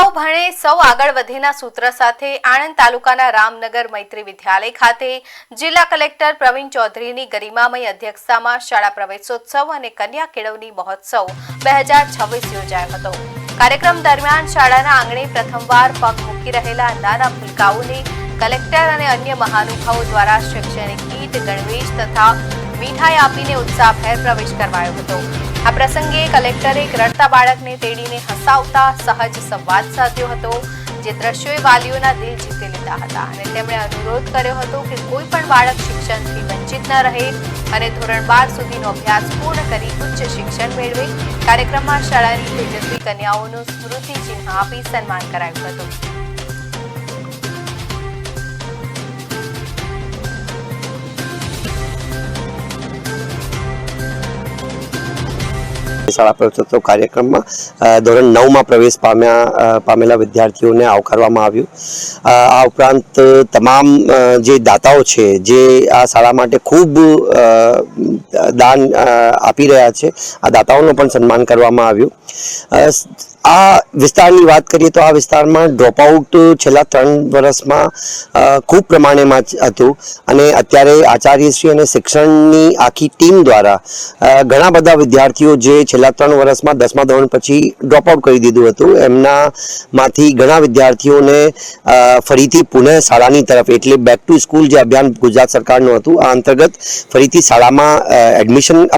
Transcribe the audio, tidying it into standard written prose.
સૌ ભણે સૌ આગળ વધેના સૂત્ર સાથે આણંદ તાલુકાના રામનગર મૈત્રી વિદ્યાલય ખાતે જિલ્લા કલેક્ટર પ્રવીણ ચૌધરીની ગરિમામય અધ્યક્ષતામાં શાળા પ્રવેશોત્સવ અને કન્યા કેળવણી મહોત્સવ 2026 યોજાયો હતો। કાર્યક્રમ દરમિયાન શાળાના આંગણે પ્રથમવાર પગ મૂકી રહેલા નાના ભૂલકાઓને કલેક્ટર અને અન્ય મહાનુભાવો દ્વારા શૈક્ષણિક કીટ, ગણવેશ તથા મીઠાઈ આપીને ઉત્સાહભેર પ્રવેશ કરવાયો હતો। આ પ્રસંગે કલેક્ટરે એક રડતા બાળકને તેડીને હસાવતા સહજ સંવાદ સાધ્યો હતો, જે દ્રશ્યોએ વાલીઓના દિલ જીતી લીધા હતા અને તેમણે અનુરોધ કર્યો હતો કે કોઈ પણ બાળક શિક્ષણથી વંચિત ન રહે અને ધોરણ 12 સુધીનો અભ્યાસ પૂર્ણ કરી ઉચ્ચ શિક્ષણ મેળવે। કાર્યક્રમમાં શાળાની તેજસ્વી કન્યાઓનું સ્મૃતિ ચિહ્ન આપી સન્માન કરાયું હતું। શાળા પ્રવેશોત્સવ કાર્યક્રમમાં ધોરણ 9માં પ્રવેશ પામેલા વિદ્યાર્થીઓને આવકારવામાં આવ્યું। આ ઉપરાંત તમામ જે દાતાઓ છે જે આ શાળા માટે ખૂબ દાન આપી રહ્યા છે, આ દાતાઓનું પણ સન્માન કરવામાં આવ્યું। આ વિસ્તારની વાત કરીએ તો આ વિસ્તારમાં ડ્રોપઆઉટ છેલ્લા 3 વર્ષમાં ખૂબ પ્રમાણેમાં હતું અને અત્યારે આચાર્યશ્રી અને શિક્ષણની આખી ટીમ દ્વારા ઘણા બધા વિદ્યાર્થીઓ જે છેલ્લા 3 વર્ષમાં 10મા ધોરણ પછી ડ્રોપઆઉટ કરી દીધું હતું, એમનામાંથી ઘણા વિદ્યાર્થીઓને ફરીથી પુનઃ શાળાની તરફ એટલે બેક ટુ સ્કૂલ જે અભિયાન ગુજરાત સરકારનું હતું, આ અંતર્ગત ફરીથી શાળામાં એડમિશન